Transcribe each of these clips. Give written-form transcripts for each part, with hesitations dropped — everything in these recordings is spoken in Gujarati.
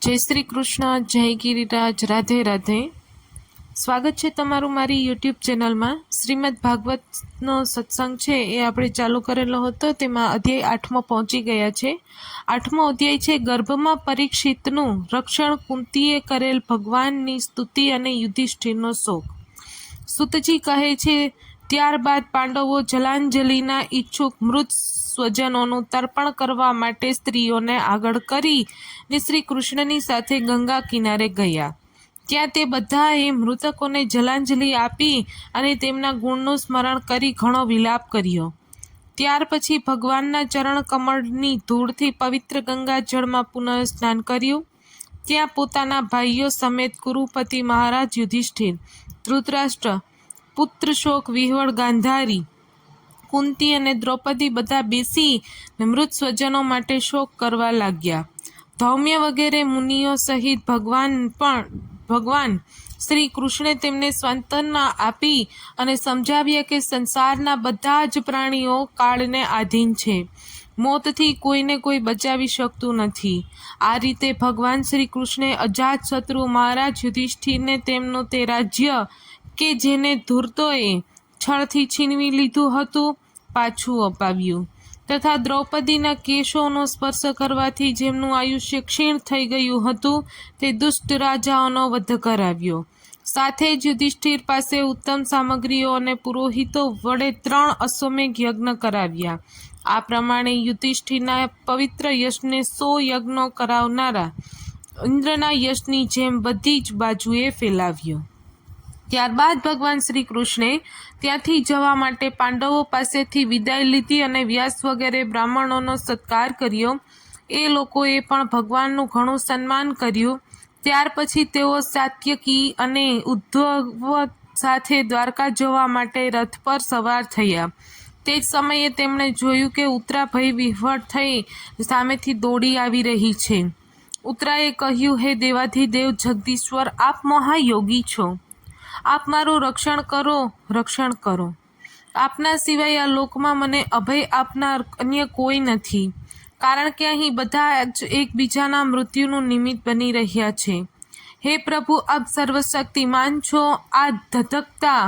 જય શ્રી કૃષ્ણ, જય ગિરિરાજ, રાધે રાધે. સ્વાગત છે તમારું મારી યુટ્યુબ ચેનલમાં. શ્રીમદ ભાગવતનો સત્સંગ છે એ આપણે ચાલુ કરેલો હતો. તેમાં અધ્યાય 8મો પહોંચી ગયા છે. 8મો અધ્યાય છે ગર્ભમાં પરીક્ષિતનું રક્ષણ, કુંતીએ કરેલ ભગવાનની સ્તુતિ અને યુધિષ્ઠિરનો શોક. સુતજી કહે છે, ત્યારબાદ પાંડવો જલાંજલિના ઈચ્છુક મૃત સ્વજનોનું તર્પણ કરવા માટે સ્ત્રીઓને આગળ કરી ને શ્રી કૃષ્ણની સાથે ગંગા કિનારે ગયા. ત્યાં તે બધાએ મૃતકોને જલાંજલિ આપી અને તેમના ગુણનું સ્મરણ કરી ઘણો વિલાપ કર્યો. ત્યાર પછી ભગવાનના ચરણ કમળની ધૂળથી પવિત્ર ગંગા જળમાં પુનઃ સ્નાન કર્યું. ત્યાં પોતાના ભાઈઓ સમેત કુરુપતિ મહારાજ યુધિષ્ઠિર, ધૃતરાષ્ટ્ર, પુત્ર શોક વિહવળ ગાંધારી, કુંતી અને દ્રૌપદી બધા બેસી મૃત સ્વજનો માટે શોક કરવા લાગ્યા. ધૌમ્ય વગેરે મુનિઓ સહિત ભગવાન શ્રી કૃષ્ણે તેમને સાંત્વના આપી અને સમજાવ્યા કે સંસારના બધા જ પ્રાણીઓ કાળને આધીન છે. મોતથી કોઈને કોઈ બચાવી શકતું નથી. આ રીતે ભગવાન શ્રી કૃષ્ણે અજાત શત્રુ મહારાજ યુધિષ્ઠિરને તેમનું તે રાજ્ય કે જેને ધૂર્તોએ છળથી છીનવી લીધું હતું પાછું અપાવ્યું, તથા દ્રૌપદીના કેશોનો સ્પર્શ કરવાથી જેમનું આયુષ્ય ક્ષીણ થઈ ગયું હતું તે દુષ્ટ રાજાઓનો વધ કરાવ્યો. સાથે જ યુધિષ્ઠિર પાસે ઉત્તમ સામગ્રીઓ અને પુરોહિતો વડે 3 અશ્વમેઘ યજ્ઞ કરાવ્યા. આ પ્રમાણે યુધિષ્ઠિરના પવિત્ર યશને 100 યજ્ઞો કરાવનારા ઇન્દ્રના યશની જેમ બધી જ બાજુએ ફેલાવ્યો. ત્યારબાદ ભગવાન શ્રી કૃષ્ણે ત્યાંથી જવા માટે પાંડવો પાસેથી વિદાય લીધી અને વ્યાસ વગેરે બ્રાહ્મણોનો સત્કાર કર્યો. એ લોકોએ પણ ભગવાનનું ઘણું સન્માન કર્યું. ત્યાર પછી તેઓ સાત્યકી અને ઉદ્ધવ સાથે દ્વારકા જવા માટે રથ પર સવાર થયા. તે જ સમયે તેમણે જોયું કે ઉત્તરા ભય વિહ્વળ થઈ સામેથી દોડી આવી રહી છે. ઉત્તરાએ કહ્યું, હે દેવાધિદેવ જગદીશ્વર, આપ મહાયોગી છો. આપ મારું રક્ષણ કરો. આપના સિવાય આ લોકમાં મને અભય આપનાર અન્ય કોઈ નથી, કારણ કે અહીં બધા જ એકબીજાના મૃત્યુનું નિમિત્ત બની રહ્યા છે. હે પ્રભુ, આપ સર્વશક્તિમાન છો. આ ધધકતા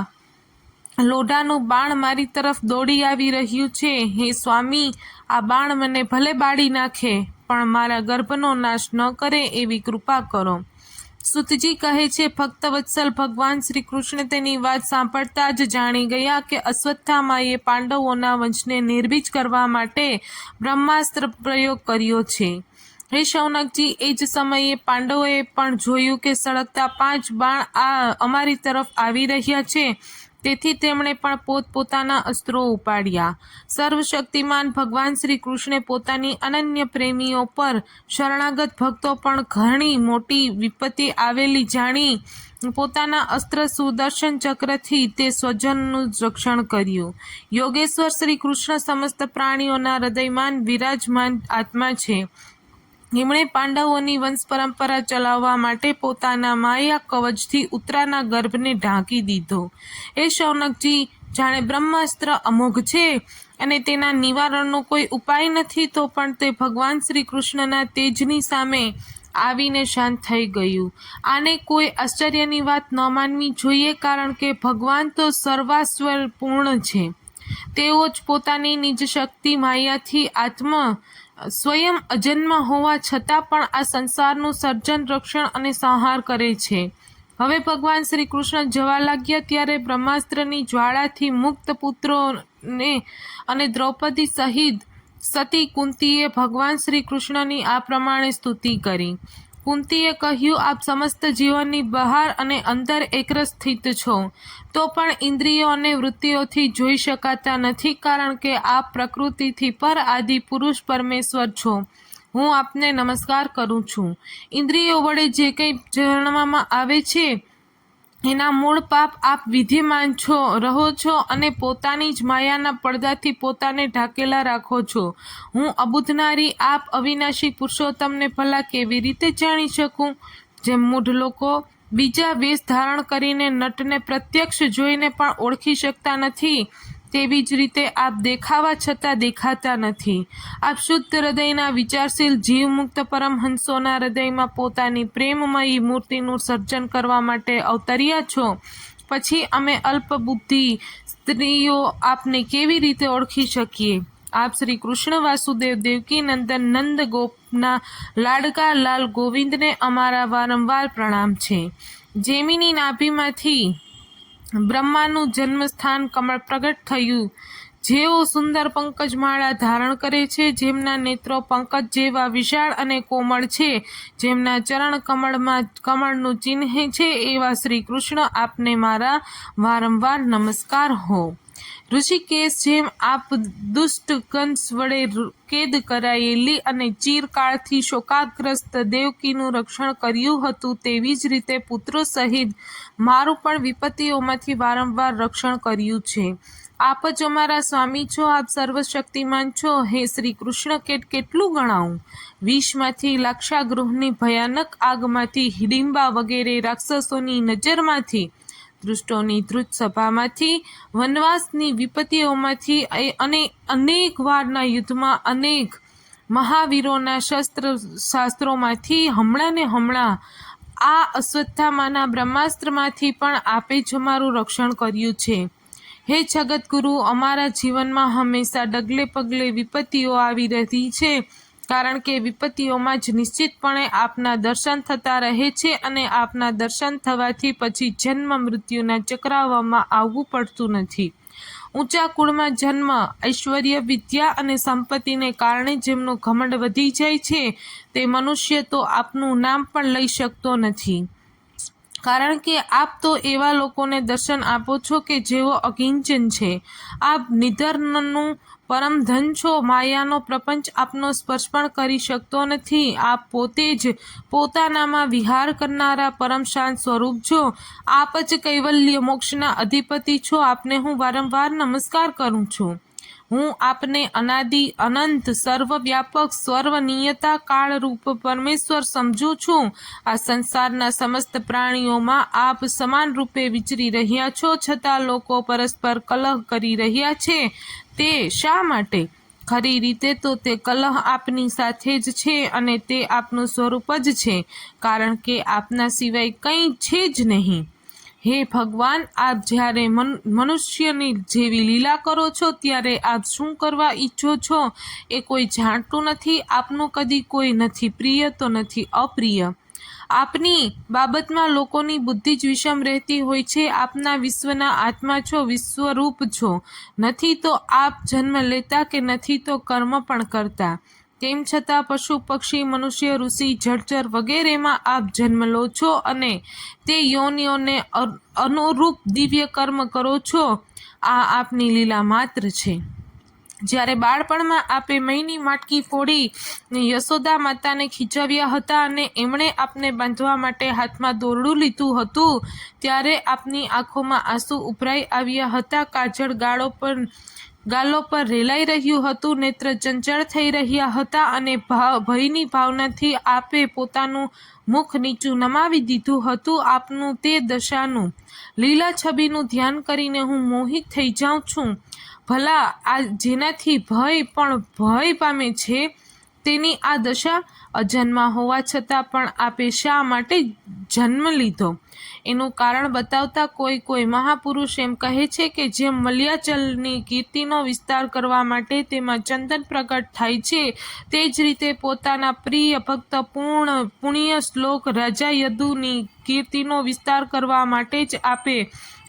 લોઢાનું બાણ મારી તરફ દોડી આવી રહ્યું છે. હે સ્વામી, આ બાણ મને ભલે બાળી નાખે પણ મારા ગર્ભનો નાશ ન કરે એવી કૃપા કરો. સુતજી કહે છે, ભક્તવત્સલ ભગવાન શ્રી કૃષ્ણ તેની વાત સાંભળતા જ જાણી ગયા કે અશ્વત્થામાએ પાંડવોના વંશને નિર્બીજ કરવા માટે બ્રહ્માસ્ત્ર પ્રયોગ કર્યો છે. હે શૌનકજી, એ જ સમયે પાંડવોએ પણ જોયું કે સળગતા 5 બાણ અમારી તરફ આવી રહ્યા છે. તેથી તેમણે પણ પોતપોતાના અસ્ત્રો ઉપાડ્યા. સર્વશક્તિમાન ભગવાન શ્રી કૃષ્ણે પોતાની અનન્ય પ્રેમીઓ પર શરણાગત ભક્તો પણ ઘણી મોટી વિપત્તિ આવેલી જાણી પોતાના અસ્ત્ર સુદર્શન ચક્રથી તે સ્વજનનું રક્ષણ કર્યું. યોગેશ્વર શ્રી કૃષ્ણ સમસ્ત પ્રાણીઓના હૃદયમાં વિરાજમાન આત્મા છે. એમણે પાંડવોની વંશ પરંપરા ચલાવવા માટે પોતાના માયા કવચથી ઉત્તરાના ગર્ભને ઢાંકી દીધો. એ શૌનકજી, જાણે બ્રહ્માસ્ત્ર અમોઘ છે અને તેના નિવારણનો કોઈ ઉપાય નથી, તો પણ તે ભગવાન શ્રી કૃષ્ણના તેજની સામે આવીને શાંત થઈ ગયું. આને કોઈ આશ્ચર્યની વાત ન માનવી જોઈએ, કારણ કે ભગવાન તો સર્વાશ્વપૂર્ણ છે. તેઓ જ પોતાની નિજ શક્તિ માયાથી સ્વયં અજન્મ હોવા છતાં પણ આ સંસારનું સર્જન, રક્ષણ અને સંહાર કરે છે. હવે ભગવાન શ્રી કૃષ્ણ જવા લાગ્યા ત્યારે બ્રહ્માસ્ત્રની જ્વાળાથી મુક્ત પુત્રોને અને દ્રૌપદી સહિત સતી કુંતીએ ભગવાન શ્રી કૃષ્ણની આ પ્રમાણે સ્તુતિ કરી. કુંતીએ કહ્યું, આપ સમસ્ત જીવનની બહાર અને અંદર એકરસ સ્થિત છો, તો પણ ઇન્દ્રિયો અને વૃત્તિઓથી જોઈ શકાતા નથી, કારણ કે આપ પ્રકૃતિથી પર આદિ પુરુષ પરમેશ્વર છો. હું આપને નમસ્કાર કરું છું. ઇન્દ્રિયો વડે જે કંઈ જાણવામાં આવે છે એના મૂળ પાપ આપ વિદ્યમાન રહો છો અને પોતાની જ માયાના પડદાથી પોતાને ઢાંકેલા રાખો છો. હું અબુધનારી આપ અવિનાશી પુરુષોત્તમને ભલા કેવી રીતે જાણી શકું? જેમ મૂઢ લોકો બીજા વેશ ધારણ કરીને નટને પ્રત્યક્ષ જોઈને પણ ઓળખી શકતા નથી, તેવી જ રીતે આપ દેખાવા છતાં દેખાતા નથી. આપ શુદ્ધ હૃદયના વિચારશીલ જીવમુક્ત પરમહંસોના હૃદયમાં પોતાની પ્રેમમયી મૂર્તિનું સર્જન કરવા માટે અવતર્યા છો. પછી અમે અલ્પબુદ્ધિ સ્ત્રીઓ આપને કેવી રીતે ઓળખી શકીએ? આપ શ્રી કૃષ્ણ વાસુદેવ દેવકી નંદન નંદ ગોપના લાડકા લાલ ગોવિંદને અમારા વારંવાર પ્રણામ છે. જેમીની નાભીમાંથી બ્રહ્માનું જન્મસ્થાન કમળ પ્રગટ થયું. જેઓ સુંદર પંકજમાળા ધારણ કરે છે, જેમના નેત્રો પંકજ જેવા વિશાળ અને કોમળ છે, જેમના ચરણ કમળનું ચિહ્ન છે, એવા શ્રી કૃષ્ણ આપને મારા વારંવાર નમસ્કાર હો. ઋષિકેશ, જેમ આપ દુષ્ટ કંસ વડે કેદ કરાયેલી અને ચિરકાળથી શોકાગ્રસ્ત દેવકીનું રક્ષણ કર્યું હતું, તેવી જ રીતે પુત્રો સહિત મારું પણ વિપત્તિઓમાંથી વારંવાર રક્ષણ કર્યું છે. આપ જ અમારા સ્વામી છો, આપ સર્વશક્તિમાન છો. હે શ્રી કૃષ્ણ, કેટલું ગણાવું? વિષમાંથી, લાક્ષાગૃહની ભયાનક આગમાંથી, હિડિંબા વગેરે રાક્ષસોની નજરમાંથી, દુષ્ટોની ધ્રુજ સભામાંથી, વનવાસની વિપત્તિઓમાંથી અને અનેક વારના યુદ્ધમાં અનેક મહાવીરોના શાસ્ત્રોમાંથી, હમણાં ને હમણાં આ અશ્વત્થામાના બ્રહ્માસ્ત્રમાંથી પણ આપે જ અમારું રક્ષણ કર્યું છે. હે જગતગુરુ, અમારા જીવનમાં હંમેશા ડગલે પગલે વિપત્તિઓ આવી રહી છે, કારણ કે વિપત્તિઓમાં જ નિશ્ચિતપણે આપના દર્શન થતા રહે છે અને આપના દર્શન થવાથી પછી જન્મ મૃત્યુના ચક્રાવામાં આવવું પડતું નથી. ઊંચા કુળમાં જન્મ, ઐશ્વર્ય, વિદ્યા અને સંપત્તિને કારણે જેમનો ઘમંડ વધી જાય છે, તે મનુષ્ય તો આપનું નામ પણ લઈ શકતો નથી, કારણ કે આપ તો એવા લોકોને દર્શન આપો છો કે જેઓ અકિંચન છે. આપ નિધનનું પરમ ધન છો. માયાનો પ્રપંચ આપનો સ્પર્શ પણ કરી શકતો નથી. આપ પોતે જ પોતાનામાં વિહાર કરનારા પરમ શાંત સ્વરૂપ છો. આપ જ કૈવલ્ય મોક્ષના અધિપતિ છો. આપને હું વારંવાર નમસ્કાર કરું છું. હું આપને અનાદિ અનંત સર્વવ્યાપક સર્વનિયતા કાળરૂપ પરમેશ્વર સમજું છું. આ સંસારના સમસ્ત પ્રાણીઓમાં આપ સમાન રૂપે વિચરી રહ્યા છો, છતાં લોકો પરસ્પર કલહ કરી રહ્યા છે. તે શા માટે? ખરી રીતે તો તે કલહ આપની સાથે જ છે અને તે આપનું સ્વરૂપ જ છે, કારણ કે આપના સિવાય કંઈ છે જ નહીં. હે ભગવાન, આપ જ્યારે મનુષ્યની જેવી લીલા કરો છો, ત્યારે આપ શું કરવા ઈચ્છો છો એ કોઈ જાણતું નથી. આપનું કદી કોઈ નથી પ્રિય તો નથી અપ્રિય. આપની બાબતમાં લોકોની બુદ્ધિ જ વિષમ રહેતી હોય છે. આપના વિશ્વના આત્મા છો, વિશ્વરૂપ છો. નથી તો આપ જન્મ લેતા કે નથી તો કર્મ પણ કરતા. તેમ છતાં પશુ, પક્ષી, મનુષ્ય, ઋષિ, જળચર વગેરેમાં આપ જન્મ લો છો અને તે યોનિઓને અનુરૂપ દિવ્ય કર્મ કરો છો. આ આપની લીલા માત્ર છે. જ્યારે બાળપણમાં આપે મહીની માટકી ફોડી યશોદા માતાને ખીજવ્યા હતા અને એમણે આપને બાંધવા માટે હાથમાં દોરડું લીધું હતું, ત્યારે આપની આંખોમાં આંસુ ઉભરાઈ આવ્યા હતા. કાજળ ગાલો પર રેલાઈ રહ્યું હતું, નેત્ર ચંચળ થઈ રહ્યા હતા અને ભયની ભાવનાથી આપે પોતાનું મુખ નીચું નમાવી દીધું હતું. આપનું તે દશાનું લીલા છબીનું ધ્યાન કરીને હું મોહિત થઈ જાઉં છું. ભલા આ જેનાથી ભય પામે છે, તેની આ દશા અજન્મા હોવા છતાં પણ આપે શા માટે જન્મ લીધો? એનું કારણ બતાવતા કોઈ મહાપુરુષ એમ કહે છે કે જેમ મલ્યાચલની કીર્તિનો વિસ્તાર કરવા માટે તેમાં ચંદન પ્રગટ થાય છે, તે જ રીતે પોતાના પ્રિય ભક્ત પુણ્ય શ્લોક રાજા યદુની કીર્તિનો વિસ્તાર કરવા માટે જ આપે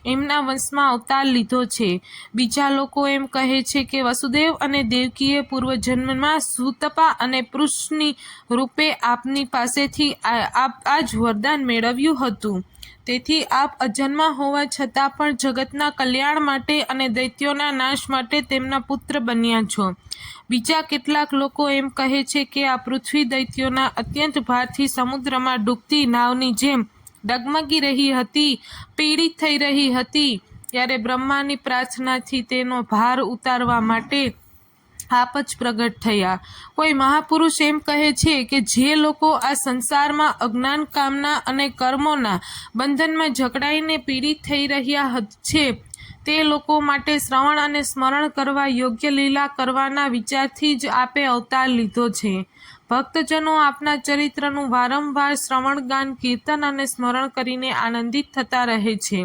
એમના વંશમાં અવતાર લીધો છે. બીજા લોકો એમ કહે છે કે વસુદેવ અને દેવકીએ પૂર્વજન્મમાં સુતપા અને પૃષ્ણની રૂપે આપની પાસેથી આ જ વરદાન મેળવ્યું હતું. તેથી આપ અજન્મા હોવા છતાં પણ જગતના કલ્યાણ માટે અને દૈત્યોના નાશ માટે તેમના પુત્ર બન્યા છો. બીજા કેટલાક લોકો એમ કહે છે કે આ પૃથ્વી દૈત્યોના અત્યંત ભારથી સમુદ્રમાં ડૂબતી નાવની જેમ ડગમગી રહી હતી, પીડિત થઈ રહી હતી. ત્યારે બ્રહ્માની પ્રાર્થનાથી તેનો ભાર ઉતારવા માટે આપ જ પ્રગટ થયા. કોઈ મહાપુરુષ એમ કહે છે કે જે લોકો આ સંસારમાં અજ્ઞાન, કામના અને કર્મોના બંધનમાં જકડાઈને પીડિત થઈ રહ્યા છે, તે લોકો માટે શ્રવણ અને સ્મરણ કરવા યોગ્ય લીલા કરવાના વિચારથી જ આપે અવતાર લીધો છે. ભક્તજનો આપના ચરિત્રનું વારંવાર શ્રવણ, ગાન, કીર્તન અને સ્મરણ કરીને આનંદિત થતા રહે છે.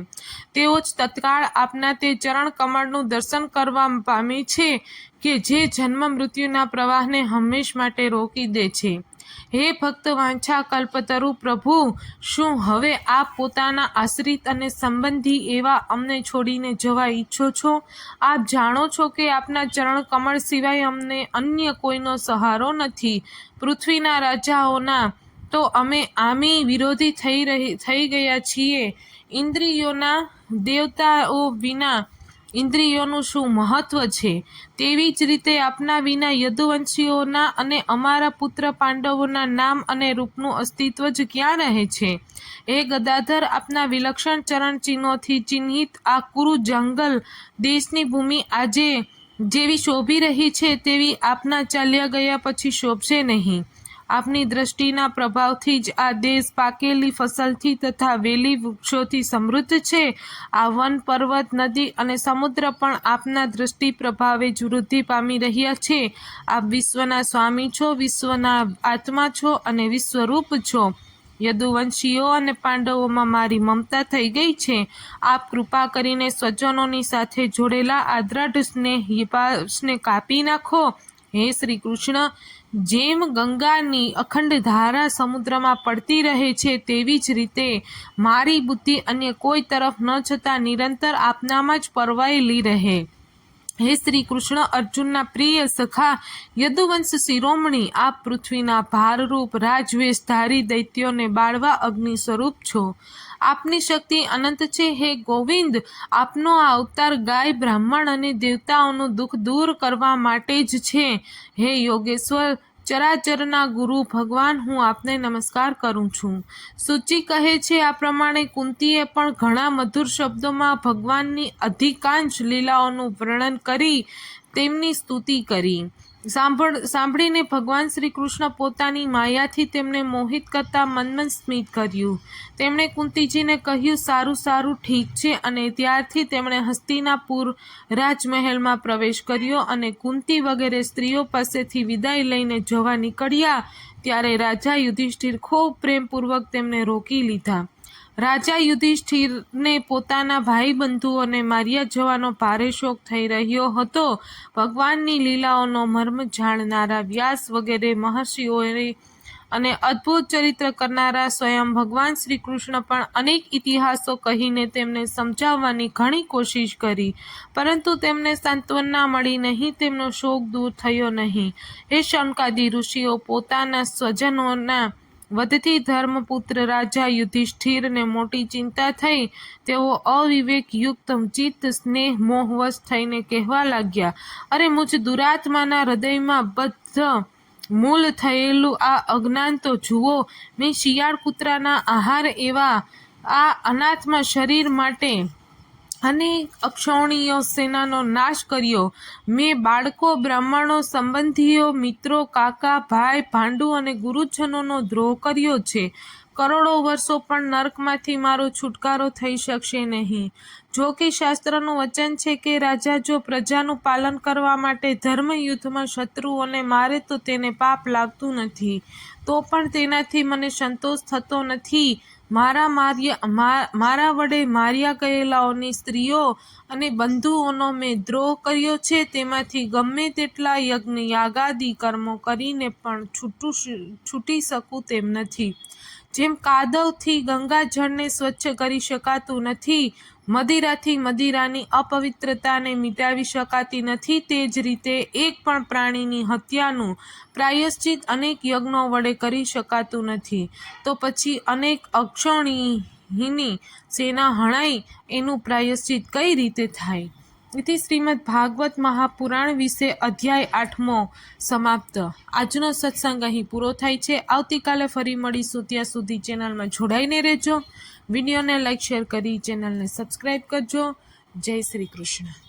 તેઓ જ તત્કાળ આપના તે ચરણ કમળનું દર્શન કરવા પામે છે કે જે જન્મ મૃત્યુના પ્રવાહને હંમેશ માટે રોકી દે છે. હે ભક્ત વાંછા કલ્પતરુ પ્રભુ, શું હવે આપ પોતાના આશ્રિત અને સંબંધી એવા અમને છોડીને જવા ઈચ્છો છો? આપ જાણો છો કે આપના ચરણ કમળ સિવાય અમને અન્ય કોઈનો સહારો નથી. પૃથ્વીના રાજાઓના તો અમે આમી વિરોધી થઈ ગયા છીએ. ઇન્દ્રિયોના દેવતાઓ વિના ઇન્દ્રિયોનું શું મહત્વ છે? તેવી જ રીતે આપના વિના યદુવંશીઓના અને અમારા પુત્ર પાંડવોના નામ અને રૂપનું અસ્તિત્વ જ ક્યાં રહે છે? હે ગદાધર, આપના વિલક્ષણ ચરણ ચિહ્નોથી ચિહ્નિત આ કુરુ જંગલ દેશની ભૂમિ આજે જેવી શોભી રહી છે તેવી આપના ચાલ્યા ગયા પછી શોભશે નહીં. આપની દ્રષ્ટિના પ્રભાવથી જ આ દેશ પાકેલી ફસલથી તથા વેલી વૃક્ષોથી સમૃદ્ધ છે. આ વન, પર્વત, નદી અને સમુદ્ર પણ આપના દ્રષ્ટિ પ્રભાવે જ વૃદ્ધિ પામી રહ્યા છે. આપ વિશ્વના સ્વામી છો, વિશ્વના આત્મા છો અને વિશ્વરૂપ છો. યદુવંશીઓ અને પાંડવોમાં મારી મમતા થઈ ગઈ છે. આપ કૃપા કરીને સ્વજનોની સાથે જોડેલા આ દ્રઢ સ્નેહને કાપી નાખો. હે શ્રી કૃષ્ણ, જેમ ગંગાની અખંડ ધારા સમુદ્રમાં પડતી રહે છે તેવી જ રીતે મારી બુદ્ધિ અન્ય કોઈ તરફ ન જતા નિરંતર આપનામાં જ પરવાયેલી રહે. હે શ્રી કૃષ્ણ, અર્જુનના પ્રિય સખા યદુવંશ શિરોમણી, આપ પૃથ્વીના ભારરૂપ રાજવેશધારી દૈત્યોને બાળવા અગ્નિ સ્વરૂપ છો. આપની શક્તિ અનંત છે. હે ગોવિંદ, આપનો આ અવતાર ગાય, બ્રાહ્મણ અને દેવતાઓનું દુઃખ દૂર કરવા માટે જ છે. હે યોગેશ્વર, ચરાચરના ગુરુ ભગવાન, હું આપને નમસ્કાર કરું છું. સૂચિ કહે છે આ પ્રમાણે કુંતીએ પણ ઘણા મધુર શબ્દોમાં ભગવાનની અધિકાંશ લીલાઓનું વર્ણન કરી તેમની સ્તુતિ કરી. સાંભળીને ભગવાન શ્રી કૃષ્ણ પોતાની માયાથી તેમને મોહિત કરતા મનમન સ્મિત કર્યું. તેમણે કુંતીજીને કહ્યું, સારું સારું, ઠીક છે. અને ત્યારથી તેમણે હસ્તિનાપુર રાજમહેલમાં પ્રવેશ કર્યો અને કુંતી વગેરે સ્ત્રીઓ પાસેથી વિદાય લઈને જવા નીકળ્યા ત્યારે રાજા યુધિષ્ઠિર ખૂબ પ્રેમપૂર્વક તેમને રોકી લીધા. રાજા યુધિષ્ઠિરને પોતાના ભાઈ બંધુઓને માર્યા જવાનો ભારે શોક થઈ રહ્યો હતો. ભગવાનની લીલાઓનો મર્મ જાણનારા વ્યાસ વગેરે મહર્ષિઓએ અને અદ્ભુત ચરિત્ર કરનારા સ્વયં ભગવાન શ્રી કૃષ્ણ પણ અનેક ઇતિહાસો કહીને તેમને સમજાવવાની ઘણી કોશિશ કરી, પરંતુ તેમને સાંત્વના મળી નહીં, તેમનો શોક દૂર થયો નહીં. હે શૌનકાદિ ઋષિઓ, પોતાના સ્વજનોના વધતી ધર્મપુત્ર રાજા યુધિષ્ઠિરને મોટી ચિંતા થઈ. તેઓ અવિવેકયુક્ત ચિત્ત સ્નેહ મોહવશ થઈને કહેવા લાગ્યા, અરે મુझ દુરાત્માના હૃદયમાં બદ્ધ મૂલ થયેલું આ અજ્ઞાન તો જુઓ. મેં શિયાળ કૂતરાના આહાર એવા આ અનાત્મા શરીર માટે અનેક અક્ષૌણીય સેનાનો નાશ કર્યો. મેં બાળકો, બ્રાહ્મણો, સંબંધીઓ, મિત્રો, કાકા, ભાઈ, ભાંડુ અને ગુરુજનોનો દ્રોહ કર્યો છે. કરોડો વર્ષો પણ નરકમાંથી મારો છુટકારો થઈ શકશે નહીં. જો કે શાસ્ત્રનું વચન છે કે રાજા જો પ્રજાનું પાલન કરવા માટે ધર્મયુદ્ધમાં શત્રુઓને મારે તો તેને પાપ લાગતું નથી. તો પણ તેનાથી મને સંતોષ થતો નથી. મારા વડે માર્યા ગયેલાઓની સ્ત્રીઓ અને બંધુઓનો મેં દ્રોહ કર્યો છે. તેમાંથી ગમે તેટલા યજ્ઞ, યાગાદિ કર્મો કરીને પણ છૂટી શકું તેમ નથી. જેમ કાદવથી ગંગાજળને સ્વચ્છ કરી શકાતું નથી, મદિરાથી મદિરાની અપવિત્રતાને મિટાવી શકાતી નથી, તે જ રીતે એક પણ પ્રાણીની હત્યાનું પ્રાયશ્ચિત અનેક યજ્ઞો વડે કરી શકાતું નથી. તો પછી અનેક અક્ષૌહિણી સેના હણાઈ એનું પ્રાયશ્ચિત કઈ રીતે થાય? તેથી શ્રીમદ ભાગવત મહાપુરાણ વિશે અધ્યાય 8મો સમાપ્ત. આજનો સત્સંગ અહીં પૂરો થાય છે. આવતીકાલે ફરી મળીશું. ત્યાં સુધી ચેનલમાં જોડાઈને રહેજો. વિડીયોને લાઈક, શેર કરી ચેનલને સબસ્ક્રાઈબ કરજો. જય શ્રી કૃષ્ણ.